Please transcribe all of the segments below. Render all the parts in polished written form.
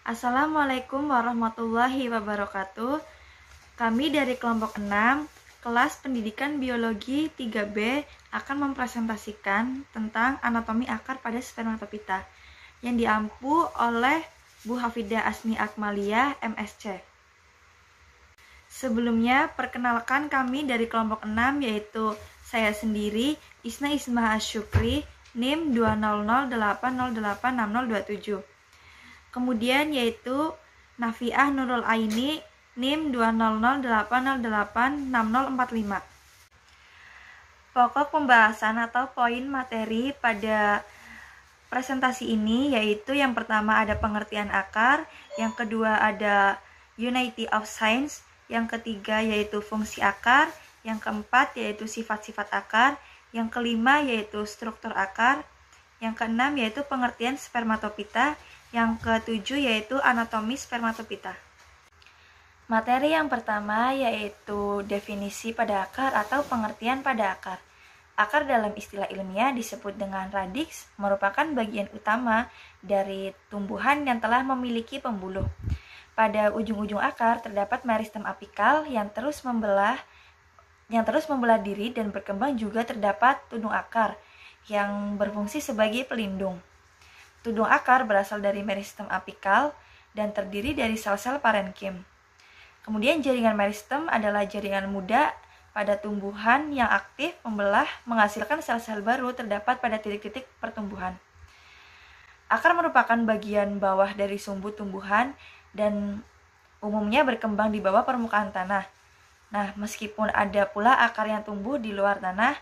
Assalamualaikum warahmatullahi wabarakatuh. Kami dari kelompok 6, kelas pendidikan biologi 3B akan mempresentasikan tentang anatomi akar pada spermatopita yang diampu oleh Bu Hafidah Asmi Akmalia, MSc. Sebelumnya, perkenalkan kami dari kelompok 6, yaitu saya sendiri, Isna Ismaha Asyukri, NIM 20080086027. Kemudian yaitu Nafiah Nurul Aini, NIM 20080086045. Pokok pembahasan atau poin materi pada presentasi ini yaitu yang pertama ada pengertian akar, yang kedua ada unity of science, yang ketiga yaitu fungsi akar, yang keempat yaitu sifat-sifat akar, yang kelima yaitu struktur akar, yang keenam yaitu pengertian spermatopita, yang ketujuh yaitu anatomi spermatopita. Materi yang pertama yaitu definisi pada akar atau pengertian pada akar. Akar dalam istilah ilmiah disebut dengan radix, merupakan bagian utama dari tumbuhan yang telah memiliki pembuluh. Pada ujung-ujung akar terdapat meristem apikal yang terus membelah diri dan berkembang. Juga terdapat tudung akar yang berfungsi sebagai pelindung. Tudung akar berasal dari meristem apikal dan terdiri dari sel-sel parenkim. Kemudian jaringan meristem adalah jaringan muda pada tumbuhan yang aktif membelah menghasilkan sel-sel baru terdapat pada titik-titik pertumbuhan. Akar merupakan bagian bawah dari sumbu tumbuhan dan umumnya berkembang di bawah permukaan tanah. Nah, meskipun ada pula akar yang tumbuh di luar tanah,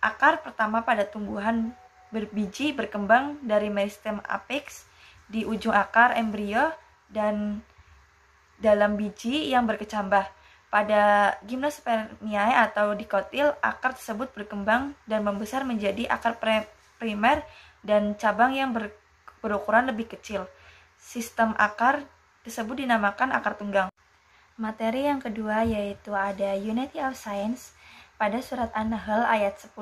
akar pertama pada tumbuhan berbiji berkembang dari meristem apex di ujung akar embrio dan dalam biji yang berkecambah. Pada gimnospermiae atau dikotil, akar tersebut berkembang dan membesar menjadi akar primer dan cabang yang berukuran lebih kecil. Sistem akar tersebut dinamakan akar tunggang. Materi yang kedua yaitu ada Unity of Science pada surat An-Nahl ayat 10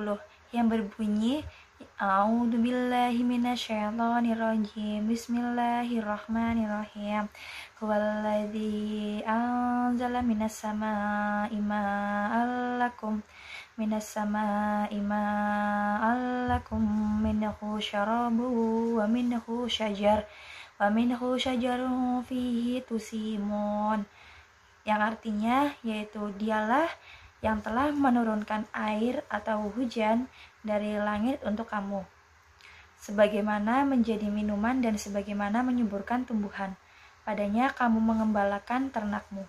yang berbunyi A'udzubillahi minasyaitonirrajim. Bismillahirrahmanirrahim. Huwallazi anzala minas samaa'i ma'an lakum minhu syarabu wa minhu syajarun fihi tusimun, yang artinya yaitu dialah yang telah menurunkan air atau hujan dari langit untuk kamu, sebagaimana menjadi minuman dan sebagaimana menyuburkan tumbuhan. Padanya kamu mengembalakan ternakmu.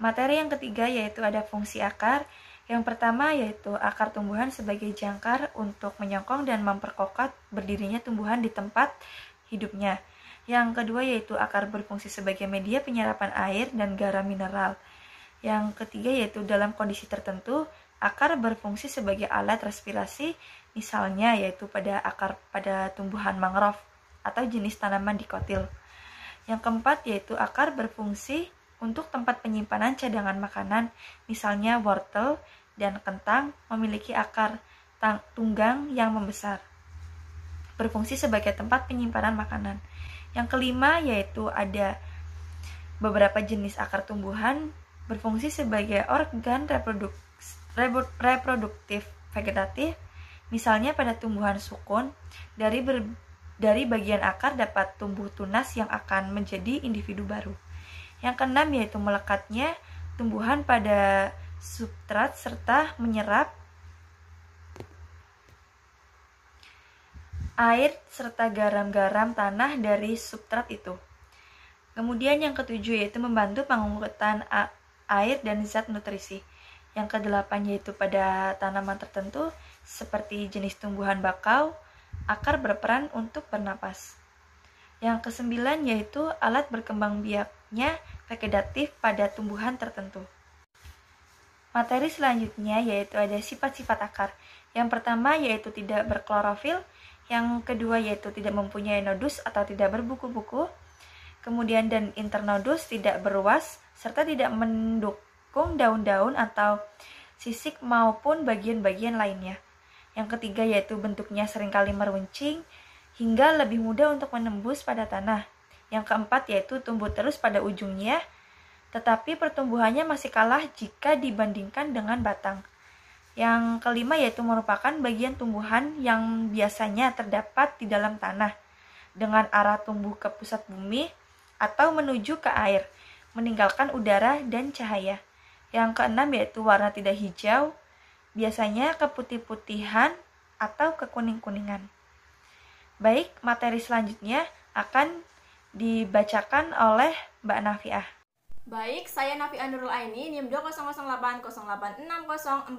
Materi yang ketiga yaitu ada fungsi akar. Yang pertama yaitu akar tumbuhan sebagai jangkar untuk menyokong dan memperkokoh berdirinya tumbuhan di tempat hidupnya. Yang kedua yaitu akar berfungsi sebagai media penyerapan air dan garam mineral. Yang ketiga yaitu dalam kondisi tertentu, akar berfungsi sebagai alat respirasi, misalnya yaitu pada tumbuhan mangrove atau jenis tanaman dikotil. Yang keempat yaitu akar berfungsi untuk tempat penyimpanan cadangan makanan, misalnya wortel dan kentang memiliki akar tunggang yang membesar, berfungsi sebagai tempat penyimpanan makanan. Yang kelima yaitu ada beberapa jenis akar tumbuhan berfungsi sebagai organ reproduktif vegetatif, misalnya pada tumbuhan sukun, dari bagian akar dapat tumbuh tunas yang akan menjadi individu baru. Yang keenam yaitu melekatnya tumbuhan pada substrat serta menyerap air serta garam-garam tanah dari substrat itu. Kemudian yang ketujuh yaitu membantu pengangkutan air dan zat nutrisi. Yang kedelapan yaitu pada tanaman tertentu seperti jenis tumbuhan bakau, akar berperan untuk bernapas. Yang kesembilan yaitu alat berkembang biaknya vegetatif pada tumbuhan tertentu. Materi selanjutnya yaitu ada sifat-sifat akar. Yang pertama yaitu tidak berklorofil, yang kedua yaitu tidak mempunyai nodus atau tidak berbuku-buku, kemudian dan internodus tidak beruas, serta tidak mendukung daun-daun atau sisik maupun bagian-bagian lainnya. Yang ketiga yaitu bentuknya seringkali meruncing. hingga lebih mudah untuk menembus pada tanah. Yang keempat yaitu tumbuh terus pada ujungnya, tetapi pertumbuhannya masih kalah jika dibandingkan dengan batang. Yang kelima yaitu merupakan bagian tumbuhan yang biasanya terdapat di dalam tanah, dengan arah tumbuh ke pusat bumi atau menuju ke air, meninggalkan udara dan cahaya. Yang keenam yaitu warna tidak hijau, biasanya keputih-putihan atau kekuning-kuningan. Baik, materi selanjutnya akan dibacakan oleh Mbak Nafiah. Baik, saya Nafia Nurul Aini, NIM 20080866045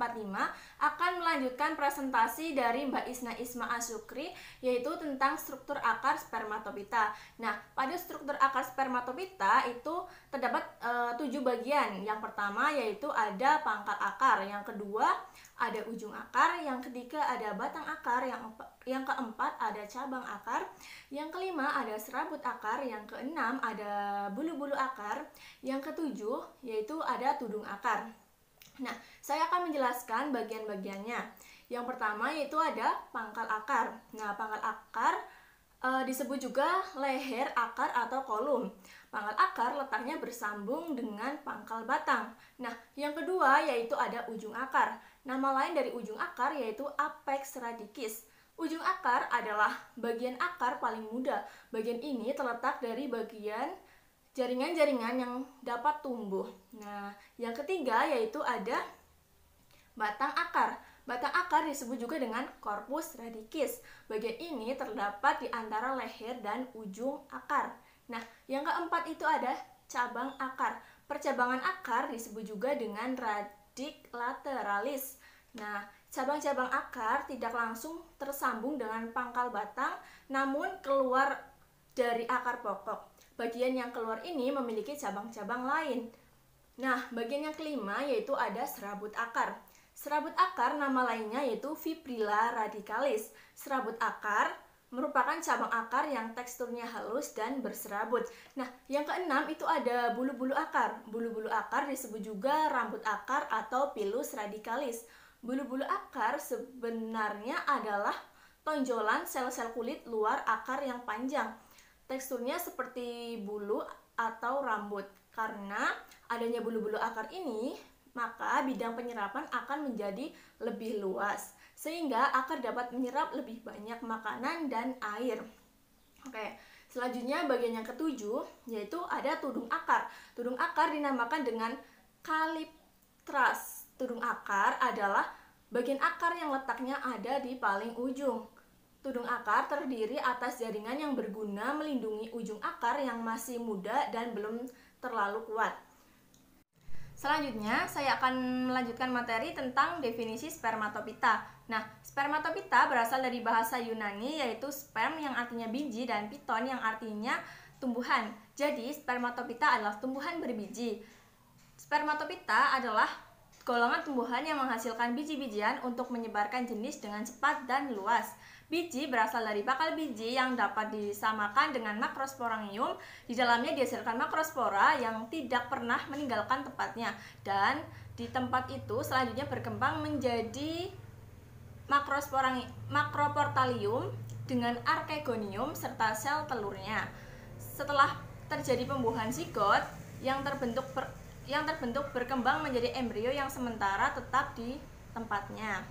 akan melanjutkan presentasi dari Mbak Isna Isma Asyukri, yaitu tentang struktur akar spermatopita. Nah, pada struktur akar spermatopita itu terdapat 7 bagian. Yang pertama yaitu ada pangkal akar, yang kedua ada ujung akar, yang ketiga ada batang akar, yang keempat ada cabang akar, yang kelima ada serabut akar, yang keenam ada bulu-bulu akar, yang ketujuh yaitu ada tudung akar. Nah, saya akan menjelaskan bagian-bagiannya. Yang pertama yaitu ada pangkal akar. Nah, pangkal akar disebut juga leher akar atau kolum. Pangkal akar letaknya bersambung dengan pangkal batang. Nah, yang kedua yaitu ada ujung akar. Nama lain dari ujung akar yaitu apex radicus. Ujung akar adalah bagian akar paling muda. Bagian ini terletak dari bagian jaringan-jaringan yang dapat tumbuh. Nah, yang ketiga yaitu ada batang akar. Batang akar disebut juga dengan corpus radicus. Bagian ini terdapat di antara leher dan ujung akar. Nah, yang keempat itu ada cabang akar. Percabangan akar disebut juga dengan radik lateralis. Nah, cabang-cabang akar tidak langsung tersambung dengan pangkal batang, namun keluar dari akar pokok. Bagian yang keluar ini memiliki cabang-cabang lain. Nah, bagian yang kelima yaitu ada serabut akar. Serabut akar nama lainnya yaitu fibrilla radicalis. Serabut akar merupakan cabang akar yang teksturnya halus dan berserabut. Nah, yang keenam itu ada bulu-bulu akar. Bulu-bulu akar disebut juga rambut akar atau pilus radicalis. Bulu-bulu akar sebenarnya adalah tonjolan sel-sel kulit luar akar yang panjang. Teksturnya seperti bulu atau rambut. Karena adanya bulu-bulu akar ini, maka bidang penyerapan akan menjadi lebih luas, sehingga akar dapat menyerap lebih banyak makanan dan air. Oke, selanjutnya bagian yang ketujuh yaitu ada tudung akar. Tudung akar dinamakan dengan calyptrus. Tudung akar adalah bagian akar yang letaknya ada di paling ujung. Tudung akar terdiri atas jaringan yang berguna melindungi ujung akar yang masih muda dan belum terlalu kuat. Selanjutnya, saya akan melanjutkan materi tentang definisi spermatopita. Nah, spermatopita berasal dari bahasa Yunani yaitu sperm yang artinya biji dan piton yang artinya tumbuhan. Jadi, spermatopita adalah tumbuhan berbiji. Spermatopita adalah golongan tumbuhan yang menghasilkan biji-bijian untuk menyebarkan jenis dengan cepat dan luas. Biji berasal dari bakal biji yang dapat disamakan dengan makrosporangium. Di dalamnya dihasilkan makrospora yang tidak pernah meninggalkan tempatnya. Dan di tempat itu selanjutnya berkembang menjadi makroportalium dengan archegonium serta sel telurnya. Setelah terjadi pembuahan zigot yang terbentuk berkembang menjadi embrio yang sementara tetap di tempatnya.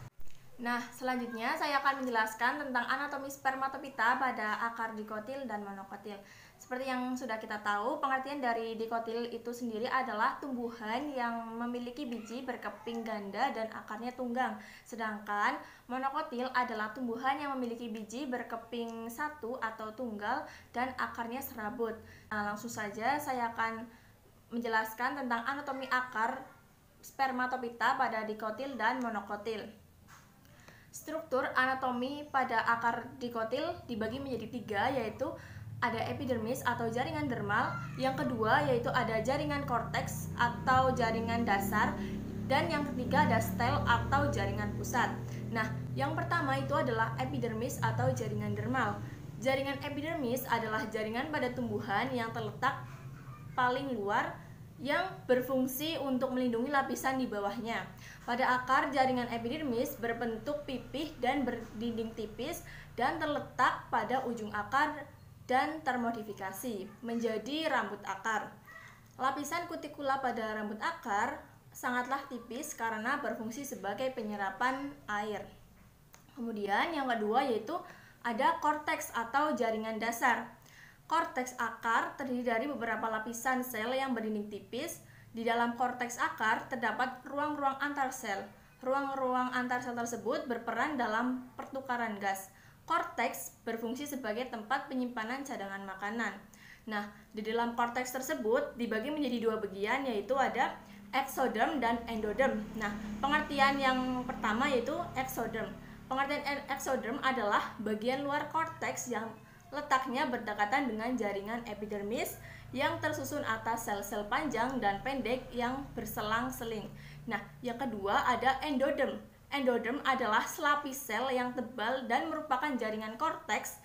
Nah, selanjutnya saya akan menjelaskan tentang anatomi spermatopita pada akar dikotil dan monokotil. Seperti yang sudah kita tahu, pengertian dari dikotil itu sendiri adalah tumbuhan yang memiliki biji berkeping ganda dan akarnya tunggang. Sedangkan monokotil adalah tumbuhan yang memiliki biji berkeping satu atau tunggal dan akarnya serabut. Nah, langsung saja saya akan menjelaskan tentang anatomi akar spermatopita pada dikotil dan monokotil. Struktur anatomi pada akar dikotil dibagi menjadi 3, yaitu ada epidermis atau jaringan dermal, yang kedua yaitu ada jaringan korteks atau jaringan dasar, dan yang ketiga ada stel atau jaringan pusat. Nah, yang pertama itu adalah epidermis atau jaringan dermal. Jaringan epidermis adalah jaringan pada tumbuhan yang terletak paling luar yang berfungsi untuk melindungi lapisan di bawahnya. Pada akar, jaringan epidermis berbentuk pipih dan berdinding tipis dan terletak pada ujung akar dan termodifikasi menjadi rambut akar. Lapisan kutikula pada rambut akar sangatlah tipis karena berfungsi sebagai penyerapan air. Kemudian yang kedua yaitu ada korteks atau jaringan dasar. Korteks akar terdiri dari beberapa lapisan sel yang berdinding tipis. Di dalam korteks akar terdapat ruang-ruang antar sel. Ruang-ruang antar sel tersebut berperan dalam pertukaran gas. Korteks berfungsi sebagai tempat penyimpanan cadangan makanan. Nah, di dalam korteks tersebut dibagi menjadi dua bagian, yaitu ada eksoderm dan endoderm. Nah, pengertian yang pertama yaitu eksoderm. Pengertian eksoderm adalah bagian luar korteks yang letaknya berdekatan dengan jaringan epidermis yang tersusun atas sel-sel panjang dan pendek yang berselang-seling. Nah, yang kedua ada endoderm. Endoderm adalah selapis sel yang tebal dan merupakan jaringan korteks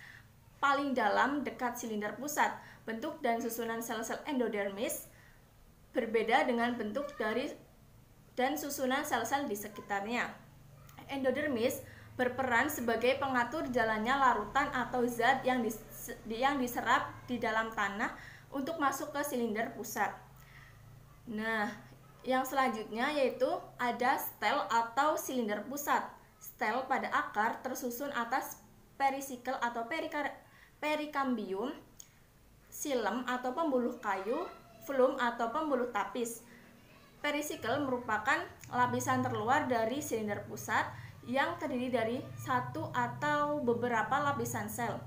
paling dalam dekat silinder pusat. Bentuk dan susunan sel-sel endodermis berbeda dengan bentuk dari dan susunan sel-sel di sekitarnya. Endodermis berperan sebagai pengatur jalannya larutan atau zat yang diserap di dalam tanah untuk masuk ke silinder pusat. Nah, yang selanjutnya yaitu ada stel atau silinder pusat. Stel pada akar tersusun atas perisikel atau perikambium, silem atau pembuluh kayu, flum atau pembuluh tapis. Perisikel merupakan lapisan terluar dari silinder pusat yang terdiri dari satu atau beberapa lapisan sel.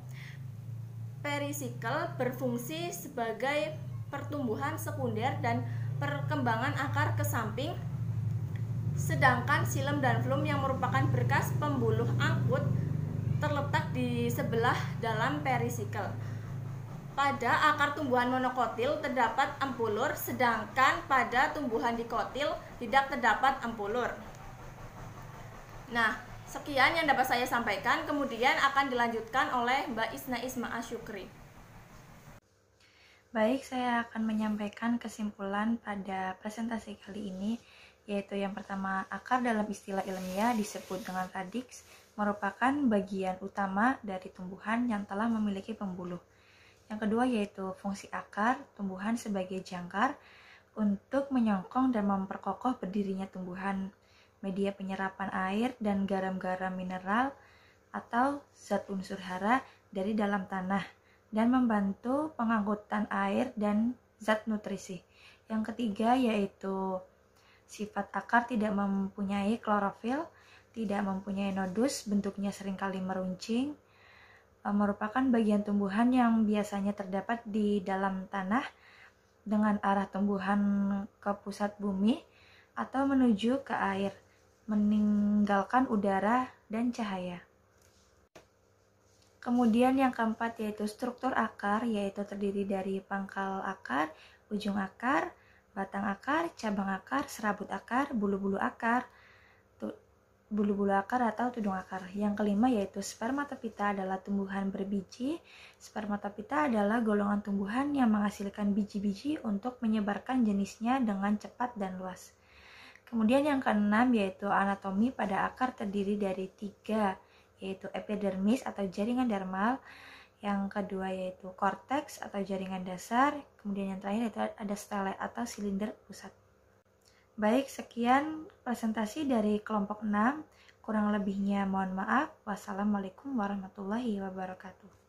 Perisikel berfungsi sebagai pertumbuhan sekunder dan perkembangan akar ke samping, sedangkan silem dan flum yang merupakan berkas pembuluh angkut terletak di sebelah dalam perisikel. Pada akar tumbuhan monokotil terdapat ampulur, sedangkan pada tumbuhan dikotil tidak terdapat ampulur. Nah, sekian yang dapat saya sampaikan, kemudian akan dilanjutkan oleh Mbak Isna Isma Asyukri. Baik, saya akan menyampaikan kesimpulan pada presentasi kali ini, yaitu yang pertama, akar dalam istilah ilmiah disebut dengan radix, merupakan bagian utama dari tumbuhan yang telah memiliki pembuluh. Yang kedua yaitu fungsi akar tumbuhan sebagai jangkar untuk menyongkong dan memperkokoh berdirinya tumbuhan, media penyerapan air dan garam-garam mineral atau zat unsur hara dari dalam tanah, dan membantu pengangkutan air dan zat nutrisi. Yang ketiga yaitu sifat akar tidak mempunyai klorofil, tidak mempunyai nodus, bentuknya seringkali meruncing, merupakan bagian tumbuhan yang biasanya terdapat di dalam tanah dengan arah tumbuhan ke pusat bumi atau menuju ke air, meninggalkan udara dan cahaya. Kemudian yang keempat yaitu struktur akar, yaitu terdiri dari pangkal akar, ujung akar, batang akar, cabang akar, serabut akar, bulu-bulu akar, atau tudung akar. Yang kelima yaitu spermatopita adalah tumbuhan berbiji. Spermatopita adalah golongan tumbuhan yang menghasilkan biji-biji untuk menyebarkan jenisnya dengan cepat dan luas. Kemudian yang keenam yaitu anatomi pada akar terdiri dari 3, yaitu epidermis atau jaringan dermal, yang kedua yaitu korteks atau jaringan dasar, kemudian yang terakhir yaitu ada stele atau silinder pusat. Baik, sekian presentasi dari kelompok 6, kurang lebihnya mohon maaf. Wassalamualaikum warahmatullahi wabarakatuh.